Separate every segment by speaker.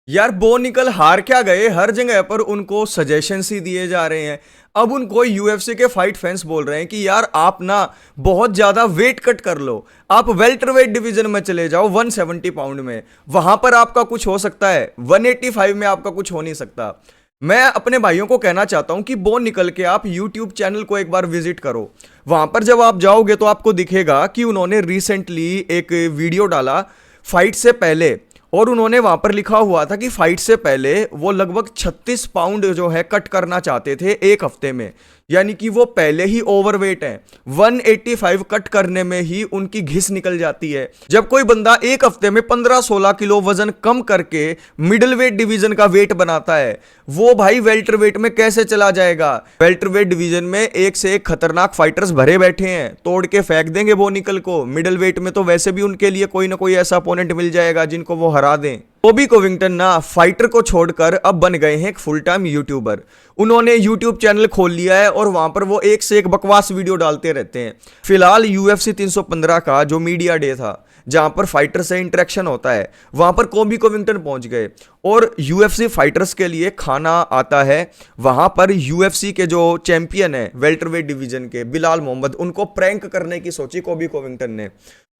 Speaker 1: यार बो निकल हार क्या गए, हर जगह पर उनको सजेशंस ही दिए जा रहे हैं। अब उनको यूएफसी के फाइट फैंस बोल रहे हैं कि यार आप ना बहुत ज्यादा वेट कट कर लो, आप वेल्टरवेट डिवीजन में चले जाओ 170 पाउंड में, वहां पर आपका कुछ हो सकता है, 185 में आपका कुछ हो नहीं सकता। मैं अपने भाइयों को कहना चाहता हूं कि बो निकल के आप यूट्यूब चैनल को एक बार विजिट करो। वहां पर जब आप जाओगे तो आपको दिखेगा कि उन्होंने रिसेंटली एक वीडियो डाला फाइट से पहले, और उन्होंने वहां पर लिखा हुआ था कि फाइट से पहले वो लगभग 36 पाउंड जो है कट करना चाहते थे एक हफ्ते में। यानी कि वो पहले ही ओवरवेट है, 185 कट करने में ही उनकी घिस निकल जाती है। जब कोई बंदा एक हफ्ते में 15-16 किलो वजन कम करके मिडिल वेट डिवीजन का वेट बनाता है, वो भाई वेल्टर वेट में कैसे चला जाएगा। वेल्टर वेट डिवीजन में एक से एक खतरनाक फाइटर्स भरे बैठे हैं, तोड़ के फेंक देंगे वो निकल को। मिडिल वेट में तो वैसे भी उनके लिए कोई ना कोई ऐसा अपोनेंट मिल जाएगा जिनको वो हरा दें। कोबी कोविंगटन ना फाइटर को छोड़कर अब बन गए हैं एक फुल टाइम यूट्यूबर। उन्होंने यूट्यूब चैनल खोल लिया है और वहां पर वो एक से एक बकवास वीडियो डालते रहते हैं। फिलहाल यूएफसी 315 का जो मीडिया डे था, जहां पर फाइटर से इंटरेक्शन होता है, वहां पर कोबी कोविंगटन पहुंच गए और यूएफसी फाइटर्स के लिए खाना आता है। वहां पर यूएफसी के जो चैंपियन है वेल्टरवेट डिवीजन के, बिलाल मोहम्मद, उनको प्रैंक करने की सोची कोबी कोविंगटन ने,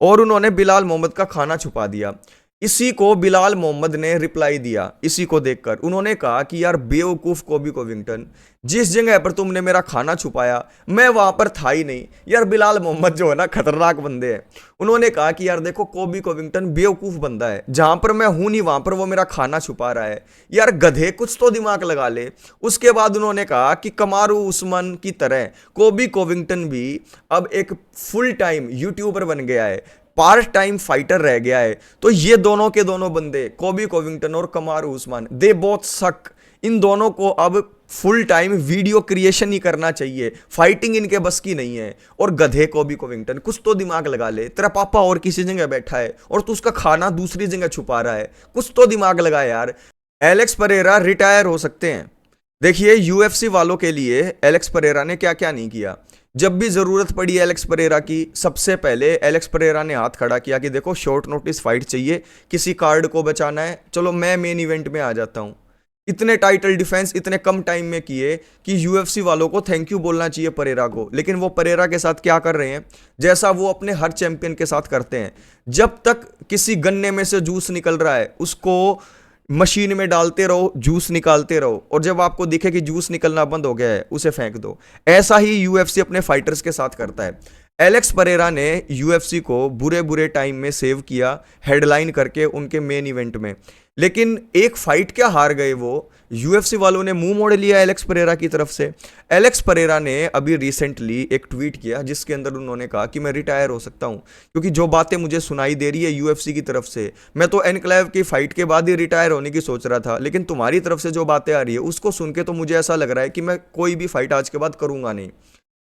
Speaker 1: और उन्होंने बिलाल मोहम्मद का खाना छुपा दिया। इसी को बिलाल मोहम्मद ने रिप्लाई दिया। इसी को देखकर उन्होंने कहा कि यार बेवकूफ कोबी कोविंगटन, जिस जगह पर तुमने मेरा खाना छुपाया मैं वहां पर था ही नहीं। यार बिलाल मोहम्मद जो है ना खतरनाक बंदे हैं। उन्होंने कहा कि यार देखो कोबी कोविंगटन बेवकूफ बंदा है, जहां पर मैं हूं नहीं वहां पर वो मेरा खाना छुपा रहा है। यार गधे कुछ तो दिमाग लगा ले। उसके बाद उन्होंने कहा कि कमारू उस्मान की तरह कोबी कोविंगटन भी अब एक फुल टाइम यूट्यूबर बन गया है, पार्ट टाइम फाइटर रह गया है। तो ये दोनों के दोनों बंदे, कोबी कोविंगटन और कमारू उस्मान, दे बोथ सक। इन दोनों को अब फुल टाइम वीडियो क्रिएशन ही करना चाहिए, फाइटिंग इनके बस की नहीं है। और गधे कोबी कोविंगटन, कुछ तो दिमाग लगा ले। तेरा पापा और किसी जगह बैठा है और तू उसका खाना दूसरी जगह छुपा रहा है, कुछ तो दिमाग लगा यार। एलेक्स परेरा रिटायर हो सकते हैं। देखिए यूएफसी वालों के लिए एलेक्स परेरा ने क्या क्या नहीं किया। जब भी जरूरत पड़ी एलेक्स परेरा की, सबसे पहले एलेक्स परेरा ने हाथ खड़ा किया कि देखो शॉर्ट नोटिस फाइट चाहिए, किसी कार्ड को बचाना है, चलो मैं मेन इवेंट में आ जाता हूं। इतने टाइटल डिफेंस इतने कम टाइम में किए कि यूएफसी वालों को थैंक यू बोलना चाहिए परेरा को। लेकिन वो परेरा के साथ क्या कर रहे हैं, जैसा वो अपने हर चैंपियन के साथ करते हैं। जब तक किसी गन्ने में से जूस निकल रहा है उसको मशीन में डालते रहो, जूस निकालते रहो, और जब आपको दिखे कि जूस निकलना बंद हो गया है उसे फेंक दो। ऐसा ही यूएफसी अपने फाइटर्स के साथ करता है। एलेक्स परेरा ने यूएफसी को बुरे बुरे टाइम में सेव किया, हेडलाइन करके उनके मेन इवेंट में। लेकिन एक फाइट क्या हार गए वो, यूएफसी वालों ने मुंह मोड़ लिया एलेक्स परेरा की तरफ से। एलेक्स परेरा ने अभी रिसेंटली एक ट्वीट किया जिसके अंदर उन्होंने कहा कि मैं रिटायर हो सकता हूं, क्योंकि जो बातें मुझे सुनाई दे रही है यूएफसी की तरफ से, मैं तो एनक्लेव की फाइट के बाद ही रिटायर होने की सोच रहा था, लेकिन तुम्हारी तरफ से जो बातें आ रही है उसको सुन के तो मुझे ऐसा लग रहा है कि मैं कोई भी फाइट आज के बाद करूंगा नहीं।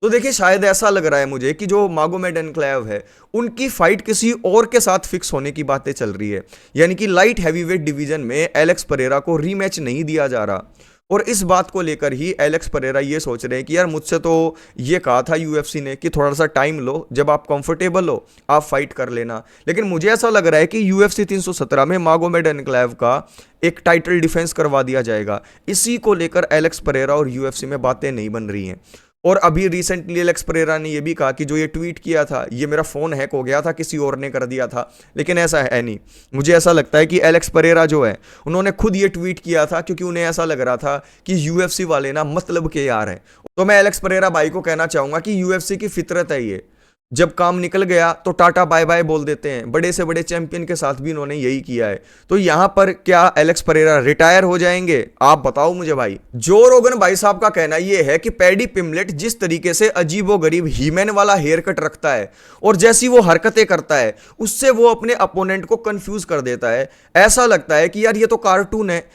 Speaker 1: तो देखिए शायद ऐसा लग रहा है मुझे कि जो मागोमेड एनक्लेव है उनकी फाइट किसी और के साथ फिक्स होने की बातें चल रही है। यानी कि लाइट हैवीवेट डिवीजन में एलेक्स परेरा को रीमैच नहीं दिया जा रहा, और इस बात को लेकर ही एलेक्स परेरा ये सोच रहे हैं कि यार मुझसे तो ये कहा था यूएफसी ने कि थोड़ा सा टाइम लो, जब आप कंफर्टेबल हो आप फाइट कर लेना। लेकिन मुझे ऐसा लग रहा है कि यूएफसी 317 में मागोमेड एनक्लेव का एक टाइटल डिफेंस करवा दिया जाएगा। इसी को लेकर एलेक्स परेरा और यूएफसी में बातें नहीं बन रही हैं। और अभी रिसेंटली एलेक्स परेरा ने यह भी कहा कि जो ये ट्वीट किया था ये मेरा फोन हैक हो गया था, किसी और ने कर दिया था, लेकिन ऐसा है नहीं। मुझे ऐसा लगता है कि एलेक्स परेरा जो है उन्होंने खुद ये ट्वीट किया था क्योंकि उन्हें ऐसा लग रहा था कि यूएफसी वाले ना मतलब के यार हैं। तो मैं एलेक्स परेरा भाई को कहना चाहूंगा कि यूएफसी की फितरत है ये, जब काम निकल गया तो टाटा बाय बाय बोल देते हैं। बड़े से बड़े चैंपियन के साथ भी इन्होंने यही किया है। तो यहां पर क्या एलेक्स परेरा रिटायर हो जाएंगे, आप बताओ मुझे भाई। जो रोगन भाई साहब का कहना यह है कि पैडी पिमलेट जिस तरीके से अजीबोगरीब हीमैन वाला हेयर कट रखता है और जैसी वो हरकतें करता है उससे वो अपने अपोनेंट को कंफ्यूज कर देता है। ऐसा लगता है कि यार ये तो कार्टून है,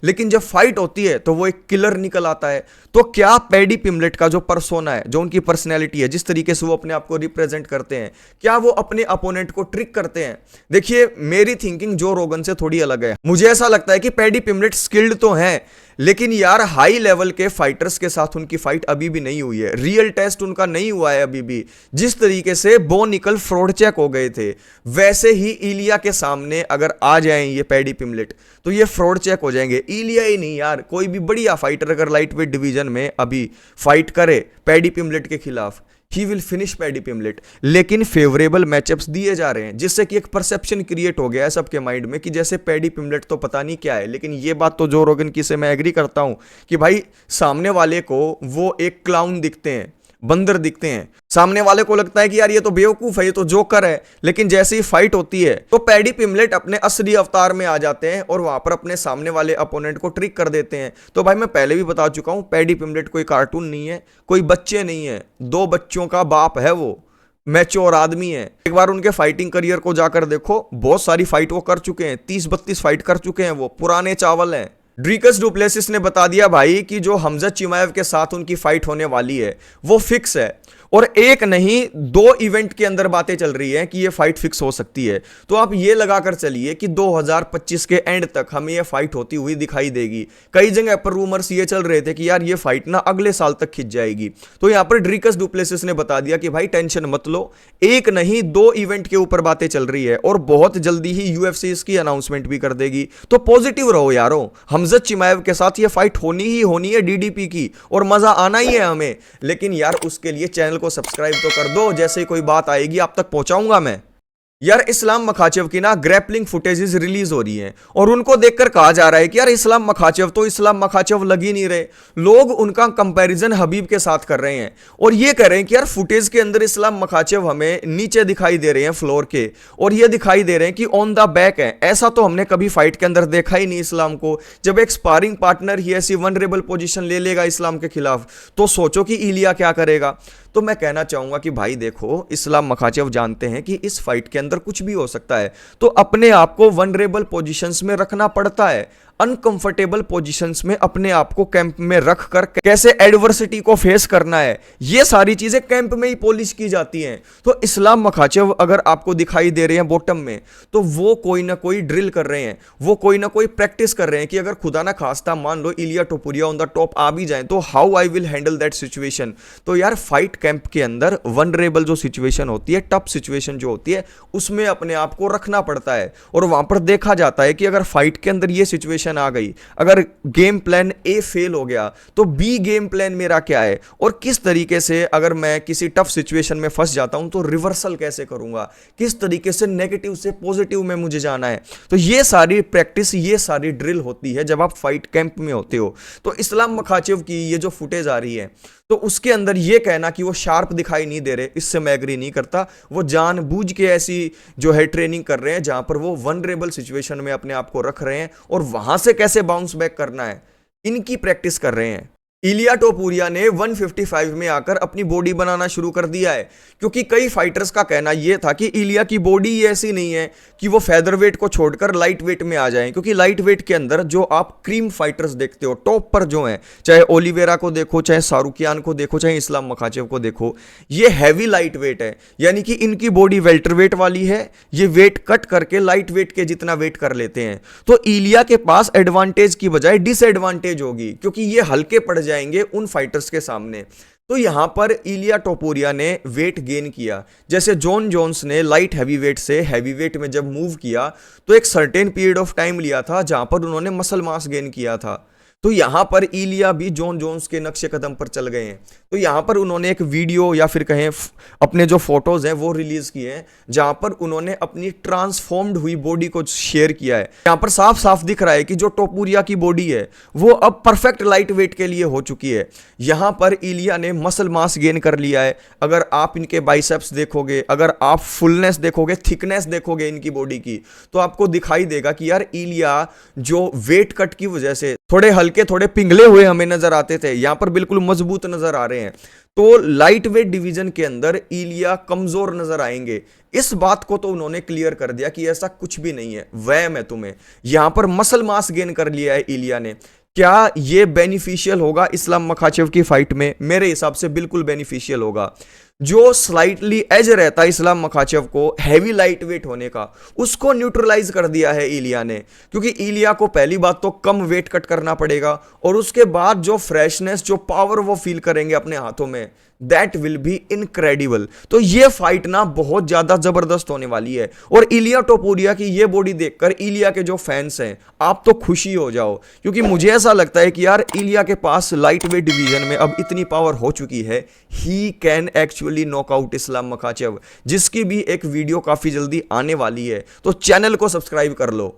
Speaker 1: लेकिन जब फाइट होती है तो वो एक किलर निकल आता है। तो क्या पैडी पिमलेट का जो पर्सोना है, जो उनकी पर्सनैलिटी है, जिस तरीके से वो अपने आप को रिप्रेजेंट करते हैं, क्या वो अपने अपोनेंट को ट्रिक करते हैं? देखिए मेरी थिंकिंग जो रोगन से थोड़ी अलग है। मुझे ऐसा लगता है कि पैडी पिमलेट स्किल्ड तो हैं, लेकिन यार हाई लेवल के फाइटर्स के साथ उनकी फाइट अभी भी नहीं हुई है, रियल टेस्ट उनका नहीं हुआ है अभी भी। जिस तरीके से बो निकल फ्रॉड चेक हो गए थे, वैसे ही इलिया के सामने अगर आ जाएं ये पैडी पिमलेट तो ये फ्रॉड चेक हो जाएंगे। इलिया ही नहीं यार, कोई भी बढ़िया फाइटर अगर लाइट वेट डिवीजन में अभी फाइट करे पैडी पिमलेट के खिलाफ, he will finish paddy Pimblett. लेकिन फेवरेबल मैचअप्स दिए जा रहे हैं, जिससे कि एक परसेप्शन क्रिएट हो गया है सबके माइंड में कि जैसे पैडी पिमलेट तो पता नहीं क्या है। लेकिन ये बात तो जो रोगन की से मैं एग्री करता हूं कि भाई सामने वाले को वो एक क्लाउन दिखते हैं, बंदर दिखते हैं। सामने वाले को लगता है कि यार ये तो बेवकूफ है, ये तो जोकर है। लेकिन जैसे ही फाइट होती है तो पैडी पिमलेट अपने असली अवतार में आ जाते हैं और वहां पर अपने सामने वाले अपोनेंट को ट्रिक कर देते हैं। तो भाई मैं पहले भी बता चुका हूं, पैडी पिमलेट कोई कार्टून नहीं है, कोई बच्चे नहीं है, 2 बच्चों का बाप है, वो मैच्योर आदमी है। एक बार उनके फाइटिंग करियर को जाकर देखो, बहुत सारी फाइट वो कर चुके हैं, 30-32 फाइट कर चुके हैं, वो पुराने चावल हैं। ड्रीकस डुप्लेसिस ने बता दिया भाई कि जो हमजा चिमाएव के साथ उनकी फाइट होने वाली है वो फिक्स है, और एक नहीं 2 इवेंट के अंदर बातें चल रही हैं कि ये फाइट फिक्स हो सकती है। तो आप ये लगाकर चलिए कि 2025 के एंड तक हमें ये फाइट होती हुई दिखाई देगी। कई जगह पर रूमर्स ये चल रहे थे कि यार ये फाइट ना अगले साल तक खिंच जाएगी। तो यहां पर ड्रीकस डुप्लेसिस ने बता दिया कि भाई टेंशन मत लो, एक नहीं 2 इवेंट के ऊपर बातें चल रही है और बहुत जल्दी ही यूएफसी इसकी अनाउंसमेंट भी कर देगी। तो पॉजिटिव रहो यारो, हमजत चिमाएव के साथ ये फाइट होनी ही होनी है डीडीपी की, और मजा आना ही है हमें। लेकिन यार उसके लिए चैनल को सब्सक्राइब तो कर दो, जैसे ही कोई बात आएगी आप तक पहुंचाऊंगा मैं। यार इस्लाम मखाचेव की ना ग्रैपलिंग फुटेजेस रिलीज हो रही हैं और उनको देखकर कहा जा रहा है कि यार इस्लाम मखाचेव तो इस्लाम मखाचेव लग ही नहीं रहे। लोग उनका कंपैरिजन हबीब के साथ कर रहे हैं और ये कह रहे हैं कि यार फुटेज के अंदर इस्लाम मखाचेव हमें नीचे दिखाई दे रहे हैं फ्लोर के, और ये दिखाई दे रहे हैं कि ऑन द बैक है। ऐसा तो हमने कभी फाइट के अंदर देखा ही नहीं इस्लाम को। जब एक स्पारिंग पार्टनर ही ऐसी वनरेबल पोजीशन ले लेगा इस्लाम के खिलाफ, तो सोचो कि इलिया क्या करेगा। तो मैं कहना चाहूंगा कि भाई देखो, इस्लाम मखाचेव जानते हैं कि इस फाइट के अंदर कुछ भी हो सकता है, तो अपने आप को वनरेबल पोजीशंस में रखना पड़ता है। अनकंफर्टेबल पोजीशंस में अपने आप को कैंप में रख कर कैसे एडवर्सिटी को फेस करना है, ये सारी चीजें कैंप में ही पॉलिश की जाती हैं। तो इस्लाम मखाचेव अगर आपको दिखाई दे रहे हैं बॉटम में, तो वो कोई ना कोई ड्रिल कर रहे हैं, वो कोई ना कोई प्रैक्टिस कर रहे हैं कि अगर खुदा ना खास्ता मान लो इलिया टोपुरिया ऑन द टॉप आ भी जाए तो how I will handle that situation. तो यार फाइट कैंप के अंदर वनरेबल जो सिचुएशन होती है, टफ सिचुएशन जो होती है, उसमें अपने आप को रखना पड़ता है। और वहां पर देखा जाता है कि अगर फाइट के अंदर ये सिचुएशन आ गई, अगर गेम प्लान ए फेल हो गया तो बी गेम प्लान मेरा क्या है, और किस तरीके से अगर मैं किसी टफ सिचुएशन में फंस जाता हूं तो रिवर्सल कैसे करूंगा, किस तरीके से नेगेटिव से पॉजिटिव में मुझे जाना है। तो ये सारी प्रैक्टिस, ये सारी ड्रिल होती है जब आप फाइट कैंप में होते हो। तो इस्लाम मखाचेव की ये जो फुटेज आ रही है, तो उसके अंदर ये कहना कि वो शार्प दिखाई नहीं दे रहे, इससे मैं एग्री नहीं करता। वो जानबूझ के ऐसी जो है ट्रेनिंग कर रहे हैं जहां पर वो वनरेबल सिचुएशन में अपने आप को रख रहे हैं और वहां से कैसे बाउंस बैक करना है, इनकी प्रैक्टिस कर रहे हैं। इलिया टोपुरिया ने 155 में आकर अपनी बॉडी बनाना शुरू कर दिया है, क्योंकि कई फाइटर्स का कहना यह था कि इलिया की बॉडी ऐसी नहीं है कि वो फेदर वेट को छोड़कर लाइट वेट में आ जाएं। क्योंकि लाइट वेट के अंदर जो आप क्रीम फाइटर्स देखते हो टॉप पर जो हैं, चाहे ओलिवेरा को देखो, चाहे शाहरुखियान को देखो, चाहे इस्लाम मखाचेव को देखो, ये हैवी लाइट वेट है, यानी कि इनकी बॉडी वेल्टर वेट वाली है। ये वेट कट करके लाइट वेट के जितना वेट कर लेते हैं। तो इलिया के पास एडवांटेज की बजाय डिसएडवांटेज होगी, क्योंकि ये हल्के पड़ जाएंगे उन फाइटर्स के सामने। तो यहां पर इलिया टोपुरिया ने वेट गेन किया, जैसे जॉन जोन्स ने लाइट हैवी वेट से हैवी वेट में जब मूव किया तो एक सर्टेन पीरियड ऑफ टाइम लिया था जहां पर उन्होंने मसल मास गेन किया था। तो यहां पर इलिया भी जॉन जोन्स के नक्शे कदम पर चल गए हैं। तो यहां पर उन्होंने एक वीडियो या फिर कहें अपने जो फोटोज हैं वो रिलीज किए हैं, जहां पर उन्होंने अपनी ट्रांसफॉर्म्ड हुई बॉडी को शेयर किया है। यहां पर साफ साफ दिख रहा है कि जो टोपुरिया की बॉडी है वो अब परफेक्ट लाइट वेट के लिए हो चुकी है। यहां पर इलिया ने मसल मास गेन कर लिया है। अगर आप इनके बाइसेप्स देखोगे, अगर आप फुलनेस देखोगे, थिकनेस देखोगे इनकी बॉडी की, तो आपको दिखाई देगा कि यार इलिया जो वेट कट की वजह से थोड़े हल्के, थोड़े पिघले हुए हमें नजर आते थे, यहां पर बिल्कुल मजबूत नजर आ रहे हैं। तो लाइट वेट डिवीजन के अंदर इलिया कमजोर नजर आएंगे। इस बात को तो उन्होंने क्लियर कर दिया कि ऐसा कुछ भी नहीं है, वहम है तुम्हें। यहां पर मसल मास गेन कर लिया है इलिया ने। क्या ये बेनिफिशियल होगा इस्लाम मखाचेव की फाइट में? मेरे हिसाब से बिल्कुल बेनिफिशियल होगा। जो स्लाइटली एज रहता है इस्लाम मखाचेव को हैवी लाइट वेट होने का, उसको न्यूट्रलाइज कर दिया है इलिया ने। क्योंकि इलिया को पहली बात तो कम वेट कट करना पड़ेगा, और उसके बाद जो फ्रेशनेस, जो पावर वो फील करेंगे अपने हाथों में, दैट विल बी इनक्रेडिबल। तो ये फाइट ना बहुत ज्यादा जबरदस्त होने वाली है। और इलिया टोपुरिया की ये बॉडी देखकर इलिया के जो फैंस हैं, आप तो खुशी हो जाओ, क्योंकि मुझे ऐसा लगता है कि यार इलिया के पास लाइट वेट डिवीजन में अब इतनी पावर हो चुकी है, he can actually knock out Islam Makhachev, जिसकी भी एक वीडियो काफी जल्दी आने वाली है। तो चैनल को सब्सक्राइब कर लो।